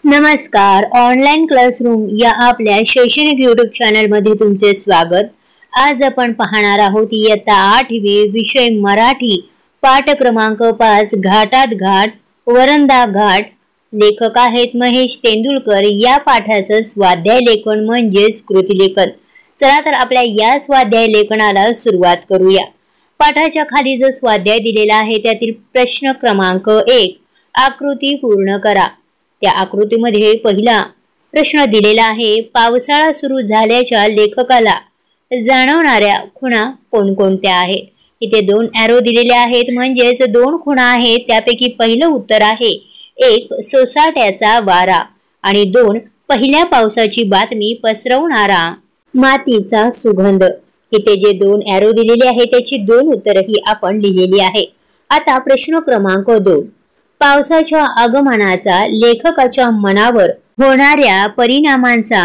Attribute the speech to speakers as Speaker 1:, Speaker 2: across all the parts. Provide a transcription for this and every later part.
Speaker 1: नमस्कार, online classroom या आपल्या शैक्षणिक यूट्यूब चॅनलमध्ये तुमचे स्वागत। आज आपण पाहणार आहोत इयत्ता 8वी विषय मराठी पाठ क्रमांक 5 घाटात घाट वरंदा घाट। लेखक आहेत महेश तेंडुलकर। या पाठाचं स्वाध्याय लेखन म्हणजेच कृती लेखन। चला तर आपल्या या स्वाध्याय लेखनाला सुरुवात करूया। पाठाच्या खाली जो स्वाध्याय दिलेला आहे त्यातील प्रश्न क्रमांक 1 आकृती पूर्ण करा। त्या आकृतीमध्ये पहिला प्रश्न दिलेला आहे, पावसाळा सुरू झाल्याच्या लेखकाला जाणवणाऱ्या खुणा कोणकोणत्या आहेत। इथे 2 एरो दिलेले आहेत, म्हणजेच 2 खुणा आहेत। त्यापैकी पहिलं उत्तर आहे 1 सोसाट्याचा वारा आणि 2 पहिल्या पावसाची बातमी पसरवणारा मातीचा सुगंध। इथे जे 2 एरो दिलेले आहेत त्याची 2 उत्तरही आपण लिहिलेली आहे। आता प्रश्न क्रमांक 2 पावसाच्या आगमनाचा लेखकाच्या मनावर होणाऱ्या परिणामांचा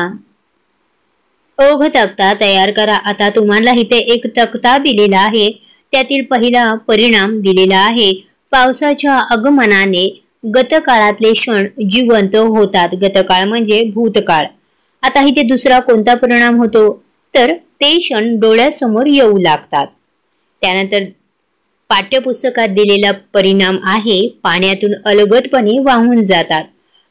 Speaker 1: ओघ तक्ता तयार करा। आता तुम्हाला इथे एक तक्ता दिलेला आहे, त्यातील पहिला परिणाम दिलेला आहे, पावसाच्या आगमनाने गतकाळातले क्षण जिवंत होतात। गतकाळ म्हणजे भूतकाळ। आता इथे दुसरा कोणता परिणाम होतो, तर ते क्षण डोळ्यासमोर येऊ लागतात। त्यानंतर पाठ्यपुस्तकात दिलेला परिणाम आहे, पाण्यातून अलगदपणे वाहून जातात।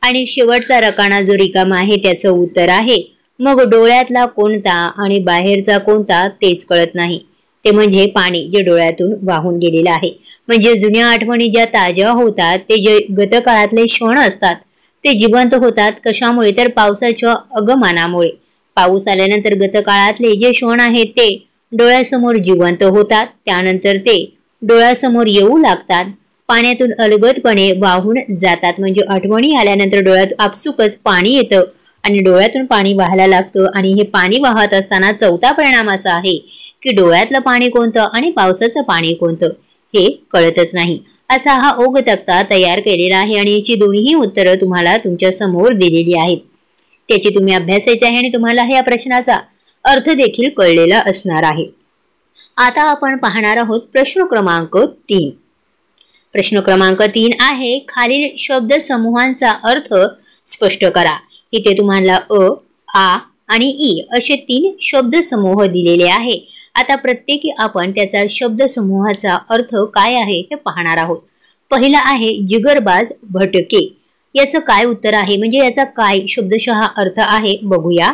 Speaker 1: आणि शेवटचा रकाना जो रिकामा आहे त्याचं उत्तर आहे, मग डोळ्यातला कोणता आणि बाहेरचा कोणता तेच कळत नाही। ते म्हणजे पाणी जे डोळ्यातून वाहून गेलेलं आहे। म्हणजे जुन्या आठवणी ज्या ताज्या होतात, ते जे गतकाळातले क्षण असतात ते जिवंत होतात। कशामुळे, तर पावसाच्या आगमनामुळे। पाऊस आल्यानंतर गतकाळातले जे क्षण आहेत ते डोळ्यासमोर जिवंत होतात, त्यानंतर ते डोळ्यासमोर येऊ लागतात, पाण्यातून अलगदपणे वाहून जातात। म्हणजे आठवणी आल्यानंतर डोळ्यात आपसुकच पाणी येतं आणि डोळ्यातून पाणी वाहायला लागतं। आणि हे पाणी वाहत असताना चौथा परिणाम असा आहे की डोळ्यातलं पाणी कोणतं आणि पावसाचं पाणी कोणतं हे कळतच नाही। असा हा ओघ तक्ता तयार केलेला आहे आणि याची दोन्ही उत्तरं तुम्हाला तुमच्या समोर दिलेली आहेत। त्याची तुम्ही अभ्यासायचे आहे आणि तुम्हाला या प्रश्नाचा अर्थ देखील कळलेला असणार आहे। आता आपण पाहणार आहोत प्रश्न क्रमांक 3। प्रश्न क्रमांक 3 आहे, खालील शब्द समूहांचा अर्थ स्पष्ट करा। इथे तुम्हाला अ, आ आणि ई असे 3 शब्द समूह दिलेले आहे। आता प्रत्येकी आपण त्याचा शब्द समूहाचा अर्थ काय आहे हे पाहणार आहोत। पहिला आहे जिगरबाज भटके। याचं काय उत्तर आहे, म्हणजे याचा काय शब्दशः अर्थ आहे बघूया।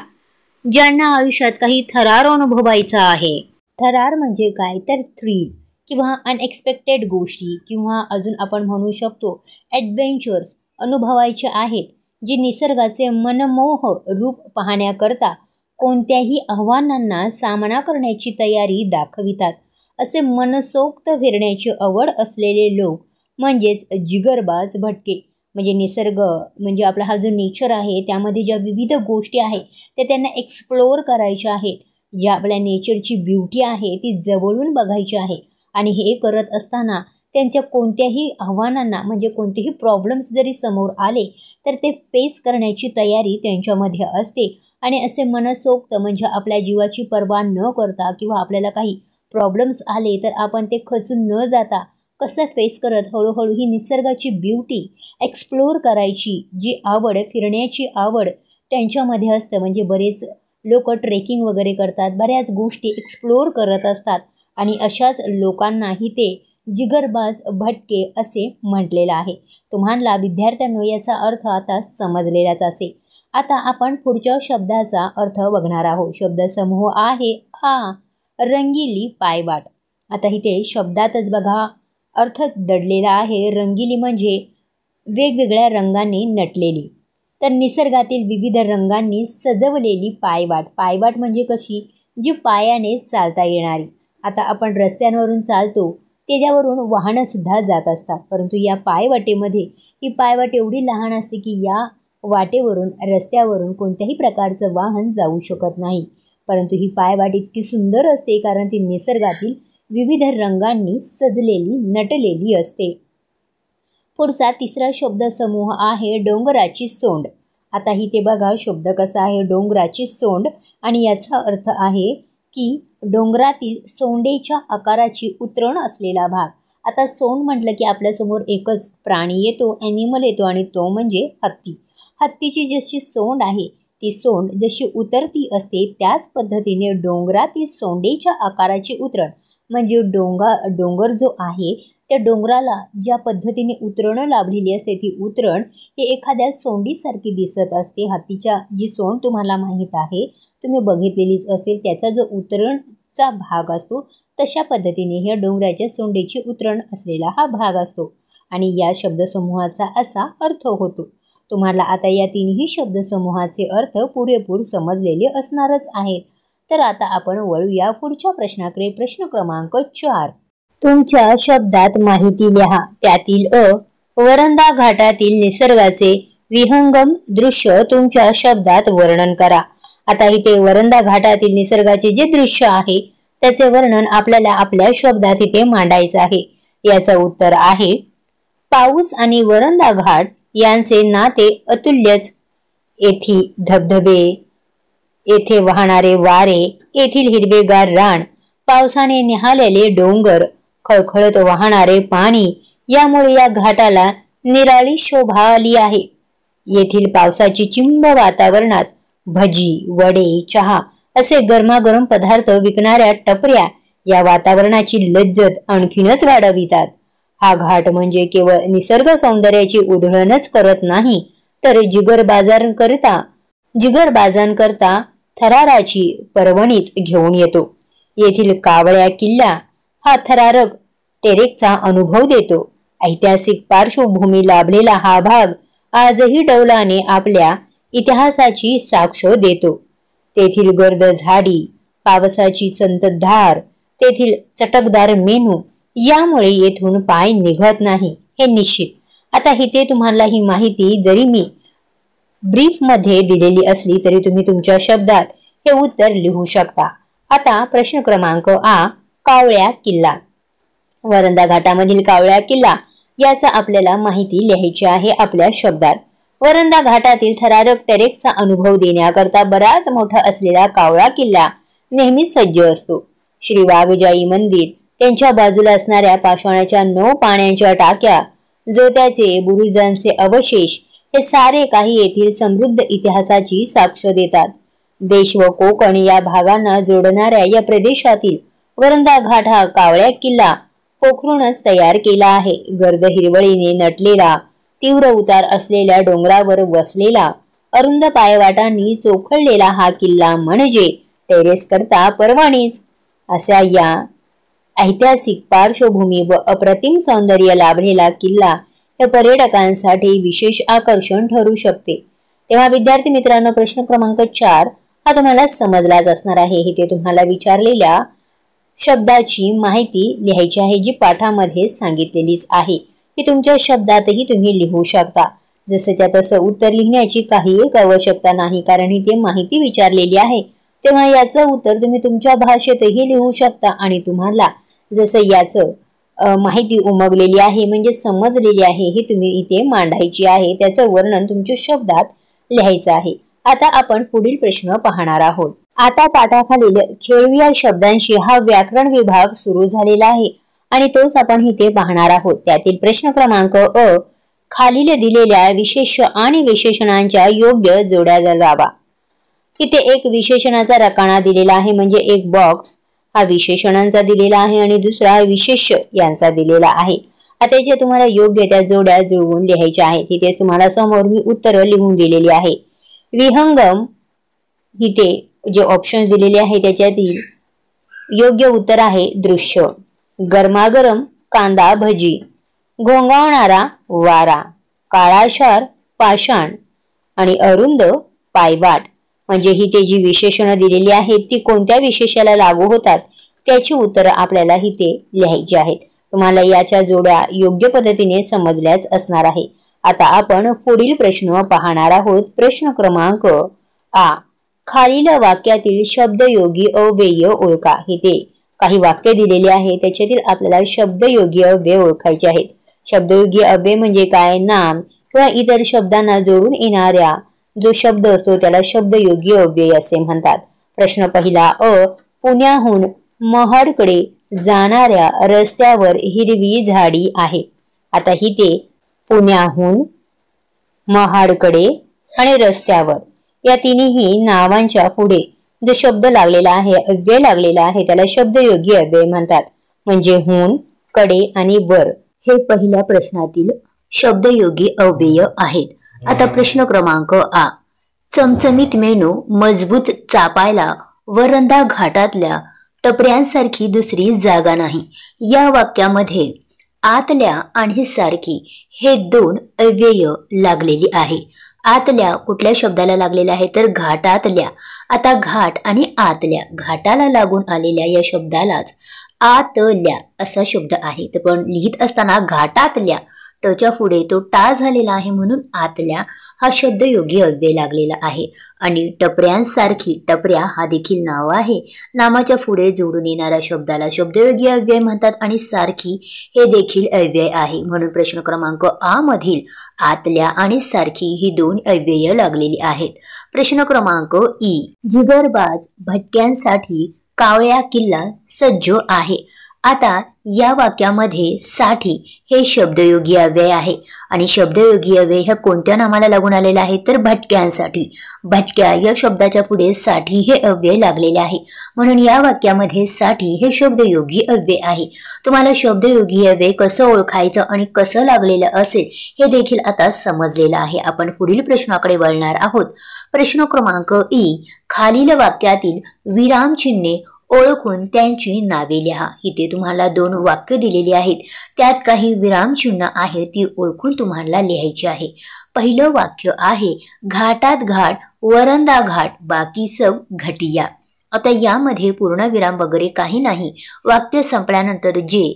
Speaker 1: ज्यांना आयुष्यात काही थरार अनुभवायचा आहे। थरार म्हणजे काय, तर थ्रिल किंवा अनएक्सपेक्टेड गोष्टी किंवा अजून आपण म्हणू शकतो ॲडव्हेंचर्स अनुभवायचे आहेत, जे निसर्गाचे मनमोह रूप पाहण्याकरता कोणत्याही आव्हानांना सामना करण्याची तयारी दाखवितात। असे मनसोक्त फिरण्याची आवड असलेले लोक म्हणजेच जिगरबाज भटके। म्हणजे निसर्ग म्हणजे आपला हा जो नेचर आहे त्यामध्ये ज्या विविध गोष्टी आहेत त्या त्यांना एक्सप्लोअर करायच्या आहेत। ज्या आपल्या नेचरची ब्युटी आहे ती जवळून बघायची आहे आणि हे करत असताना त्यांच्या कोणत्याही आव्हानांना म्हणजे कोणतेही प्रॉब्लेम्स जरी समोर आले तर ते फेस करण्याची तयारी त्यांच्यामध्ये असते। आणि असे मनसोक्त म्हणजे आपल्या जीवाची पर्वा न करता किंवा आपल्याला काही प्रॉब्लेम्स आले तर आपण ते खचून न जाता कसं फेस करत हळूहळू ही निसर्गाची ब्युटी एक्सप्लोअर करायची जी आवड, फिरण्याची आवड त्यांच्यामध्ये असते। म्हणजे बरेच लोक ट्रेकिंग वगैरे करतात, बऱ्याच गोष्टी एक्सप्लोअर करत असतात आणि अशाच लोकांनाही ते जिगरबाज भटके असे म्हटलेलं आहे। तुम्हाला विद्यार्थ्यांनो याचा अर्थ आता समजलेलाच असेल। आता आपण पुढच्या शब्दाचा अर्थ बघणार आहोत। शब्दसमूह आहे आ, रंगिली पायवाट। आता इथे शब्दातच बघा अर्थ दडलेला आहे। रंगिली म्हणजे वेगवेगळ्या रंगांनी नटलेली, तर निसर्गातील विविध रंगांनी सजवलेली पायवाट। पायवाट म्हणजे कशी, जी पायाने चालता येणारी। आता आपण रस्त्यांवरून चालतो त्याच्यावरून वाहनं सुद्धा जात असतात, परंतु या पायवाटेमध्ये ही पायवाट एवढी लहान असते की या वाटेवरून रस्त्यावरून कोणत्याही प्रकारचं वाहन जाऊ शकत नाही। परंतु ही पायवाट इतकी सुंदर असते कारण ती निसर्गातील विविध रंगांनी सजलेली नटलेली असते। पुढचा तिसरा शब्द समूह आहे डोंगराची सोंड। आता इथे बघा शब्द कसा आहे, डोंगराची सोंड, आणि याचा अर्थ आहे की डोंगरातील सोंडेच्या आकाराची उतरण असलेला भाग। आता सोंड म्हटलं की आपल्यासमोर एकच प्राणी येतो, ॲनिमल येतो, आणि तो म्हणजे हत्ती। हत्तीची जशी सोंड आहे ती सोंड जशी उतरती असते त्याच पद्धतीने डोंगरातील सोंडेच्या आकाराची उतरण म्हणजे डोंगर जो आहे त्या डोंगराला ज्या पद्धतीने उतरणं लाभलेली असते ती उतरण ही एखाद्या सोंडीसारखी दिसत असते। हत्तीच्या जी सोंड तुम्हाला माहीत आहे, तुम्ही बघितलेलीच असेल, त्याचा जो उतरणचा भाग असतो तशा पद्धतीने ह्या डोंगराच्या सोंडेची उतरण असलेला हा भाग असतो आणि या शब्दसमूहाचा असा अर्थ होतो। तुम्हाला आता या तिन्ही शब्दसमूहाचे अर्थ पुरेपूर समजलेले असणारच आहेत। तर आता आपण वळूया पुढच्या प्रश्नाकडे। प्रश्न क्रमांक 4, तुमच्या शब्दात माहिती लिहा। त्यातील वरंदा घाटातील निसर्गाचे विहंगम दृश्य तुमच्या शब्दात वर्णन करा। आता इथे वरंदा घाटातील निसर्गाचे जे दृश्य आहे त्याचे वर्णन आपल्याला आपल्या शब्दात इथे मांडायचं आहे। याचं उत्तर आहे, पाऊस आणि वरंदा घाट यांचे नाते अतुल्यच। येथील धबधबे, येथे वाहणारे वारे, येथील हिरवेगार रान, पावसाने न्याहाळलेले डोंगर, खळखळत वाहणारे पाणी यामुळे या घाटाला निराळी शोभा आली आहे। येथील पावसाची चिंब वातावरणात भजी, वडे, चहा असे गरमागरम पदार्थ विकणाऱ्या टपऱ्या या वातावरणाची लज्जत आणखीनच वाढवितात। हा घाट म्हणजे केवळ निसर्ग सौंदर्याची उधळणच करत नाही तर जिगरबाजांकरता थराराची पर्वणीच घेऊन येतो। येथील कावळ्या किल्ला हा थरारक टेरेकचा अनुभव देतो। ऐतिहासिक पार्श्वभूमी लाभलेला हा भाग आजही डौलाने आपल्या इतिहासाची साक्ष देतो। तेथील गर्द झाडी, पावसाची संततधार, तेथील चटकदार मेनू यामुळे येथून पाय निघत नाही हे निश्चित। आता इथे तुम्हाला ही माहिती जरी मी ब्रीफ मध्ये दिलेली असली तरी तुम्ही तुमच्या शब्दात हे उत्तर लिहू शकता। आता प्रश्न क्रमांक 8, कावळ्या किल्ला। वरंदा घाटामधील कावळ्या किल्ला याचा आपल्याला माहिती लिहायची आहे आपल्या शब्दात। वरंदा घाटातील थरारक टेरेकचा अनुभव देण्याकरता बराच मोठा असलेला कावळा किल्ला नेहमीच सज्ज असतो। श्री वाघजाई मंदिर, त्यांच्या बाजूला असणाऱ्या पाषाणाच्या 9 पाण्याच्या टाक्या, जोत्याचे बुरुजांचे अवशेष हे सारे काही येथील समृद्ध इतिहासाची साक्ष देतात। देश व कोकण या भागांना जोडणाऱ्या या प्रदेशातील वरंदा घाट हा कावळ्या किल्ला पोखरूनच तयार केला आहे। गर्द हिरवळीने नटलेला, तीव्र उतार असलेल्या डोंगरावर वसलेला, अरुंद पायवाटांनी चोखळलेला हा किल्ला म्हणजे टेरेस करता पर्वणीच। अशा या ऐतिहासिक पार्श्वभूमी व अप्रतिम सौंदर्य लाभलेला किल्ला या पर्यटकांसाठी विशेष आकर्षण ठरू शकते। तेव्हा विद्यार्थी मित्रांनो, प्रश्न क्रमांक 4 हा तुम्हाला समजलाच असणार आहे। इथे तुम्हाला विचारलेल्या शब्दाची माहिती लिहायची आहे जी पाठामध्ये सांगितलेलीच आहे। ती तुमच्या शब्दातही तुम्ही लिहू शकता। जसंच्या तसं उत्तर लिहिण्याची काही एक आवश्यकता नाही, कारण ही ते माहिती विचारलेली आहे। तेव्हा याचं उत्तर तुम्ही तुमच्या भाषेतही लिहू शकता आणि तुम्हाला जसं याचं माहिती उमगलेली आहे म्हणजे समजलेली आहे हे तुम्ही इथे मांडायची आहे। त्याचं वर्णन तुमच्या शब्दात लिहायचं आहे। आता आपण पुढील प्रश्न पाहणार आहोत। आता पाठाखालील खेळूया शब्दांशी हा व्याकरण विभाग सुरू झालेला आहे आणि तोच आपण इथे पाहणार आहोत। त्यातील प्रश्न क्रमांक अ, खालील दिलेल्या विशेष आणि विशेषणांच्या योग्य जोड्या लावा। इथे एक विशेषणाचा रकाना दिलेला आहे म्हणजे एक बॉक्स हा विशेषणांचा दिलेला आहे आणि दुसरा विशेष्य यांचा दिलेला आहे। आता जे तुम्हाला योग्य त्या जोड्या जुळवून लिहायच्या आहेत। इथे तुम्हाला समोर मी उत्तर लिहून दिलेली आहे। विहंगम, इथे जे ऑप्शन दिलेले आहे त्याच्यातील योग्य उत्तर आहे दृश्य। गरमागरम कांदा भजी, घोंगावणारा वारा, काळाशार पाषाण आणि अरुंद पायवाट। म्हणजे ही ते जी विशेषणं दिलेली आहेत ती कोणत्या विशेषाला लागू होतात त्याची उत्तरं आपल्याला इथे लिहायची आहेत। तुम्हाला याच्या जोड्या योग्य पद्धतीने समजल्याच असणार आहे। आता आपण पुढील प्रश्न पाहणार आहोत। प्रश्न क्रमांक आ, खालील वाक्यातील शब्दयोगी अव्यय ओळखा। इथे काही वाक्य दिलेले आहे त्याच्यातील आपल्याला शब्दयोगी अव्यय ओळखायचे आहेत। शब्दयोगी अव्यय म्हणजे काय? नाम किंवा इतर शब्दांना जोडून येणाऱ्या जो शब्द असतो त्याला शब्दयोगी अव्यय असे म्हणतात। प्रश्न पहिला अ, पुण्याहून महाडकडे जाणाऱ्या रस्त्यावर हिरवी झाडी आहे। आता इथे पुण्याहून महाडकडे आणि रस्त्यावर या तिन्ही नावांच्या पुढे जो शब्द लागलेला आहे, अव्यय लागलेला आहे, त्याला शब्दयोगी अव्यय म्हणतात. म्हणजे हून, कडे आणि वर हे पहिल्या प्रश्नातील शब्दयोगी अव्यय आहेत. आता प्रश्न क्रमांक आ. चमचमीत मेनू मजबूत चापायला वरंदा घाटातल्या टपऱ्यांसारखी दुसरी जागा नाही. या वाक्यामध्ये आतल्या आणि सारखी हे दोन अव्यय लागलेली आहे. आतल्या कुठल्या शब्दाला लागलेल्या आहे तर घाटातल्या. आता घाट आणि आतल्या, घाटाला लागून आलेल्या या शब्दालाच आतल्या असा शब्द आहे. तर पण लिहित असताना घाटातल्या टच्या पुढे तो टा झालेला आहे म्हणून आतल्या हा शब्दयोगी अव्यय लागलेला आहे. आणि टपऱ्यांसारखी, टपऱ्या हा देखील नाव आहे. नामाच्या पुढे जोडून येणाऱ्या शब्दाला शब्दयोगी अव्यय म्हणतात आणि सारखी हे देखील अव्यय आहे. म्हणून प्रश्न क्रमांक आ मधील आतल्या आणि सारखी ही दोन अव्यय लागलेली आहेत. प्रश्न क्रमांक ई. जिगरबाज भटक्यांसाठी कावळ्या किल्ला सज्ज आहे. आता या वाक्यामध्ये साठी हे शब्दयोगी अव्यय आहे आणि शब्दयोगी अव्यय हे कोणत्या नामाला लागून आलेला आहे तर भटक्यांसाठी. भटक्या या शब्दाच्या पुढे साठी हे अव्यय लागलेले आहे म्हणून या वाक्यामध्ये साठी हे शब्दयोगी अव्यय आहे. तुम्हाला शब्दयोगी अव्यय कसं ओळखायचं आणि कसं लागलेलं असेल हे देखील आता समजलेलं आहे. आपण पुढील प्रश्नाकडे वळणार आहोत. प्रश्न क्रमांक ई. खालील वाक्यातील विरामचिन्हे ओळखून त्यांची नावे लिहा. इथे तुम्हाला दोन वाक्य दिलेली आहेत, त्यात काही विरामचिन्ह आहे ती ओळखून तुम्हाला लिहायची आहे. पहिलं वाक्य आहे घाटात घाट वरंदा घाट बाकी सब घटिया. आता यामध्ये पूर्ण विराम वगैरे काही नाही. वाक्य संपल्यानंतर जे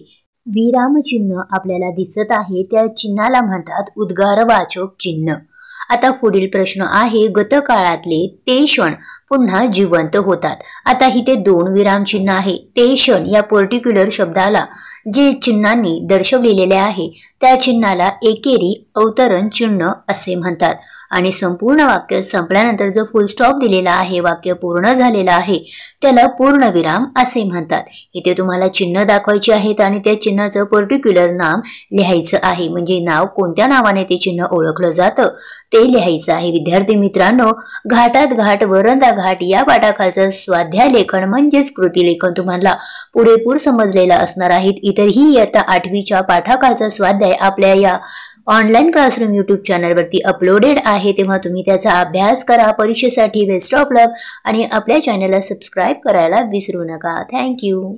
Speaker 1: विरामचिन्ह आपल्याला दिसत आहे त्या चिन्हाला म्हणतात उद्गारवाचक चिन्ह. आता पुढील प्रश्न आहे गतकाळातले ते क्षण पुन्हा जिवंत होतात. आता इथे दोन विरामचिन्ह आहे. ते क्षण या पर्टिक्युलर शब्दाला जे चिन्हांनी दर्शवलेले आहे त्या चिन्हाला एकेरी अवतरण चिन्ह असे म्हणतात. आणि संपूर्ण वाक्य संपल्यानंतर जो फुल स्टॉप दिलेला आहे, वाक्य पूर्ण झालेला आहे, त्याला पूर्णविराम असे म्हणतात. इथे तुम्हाला चिन्ह दाखवायचे आहेत आणि त्या चिन्हाचं पर्टिक्युलर नाम लिहायचं आहे. म्हणजे नाव कोणत्या नावाने ते चिन्ह ओळखलं जातं ते लिहायचं आहे. विद्यार्थी मित्रांनो, घाटात घाट वरंदा घाट या पाठाखालचं स्वाध्याय लेखन म्हणजेच कृती लेखन तुम्हाला पुरेपूर समजलेलं असणार आहे. इतरही इयत्ता 8वीच्या पाठाखालचा स्वाध्याय आपल्या या ऑनलाईन क्लासरूम यूट्यूब चॅनलवरती अपलोडेड आहे, तेव्हा तुम्ही त्याचा अभ्यास करा. परीक्षेसाठी बेस्ट ऑफ लक आणि आपल्या चॅनलला सबस्क्राईब करायला विसरू नका. थँक्यू.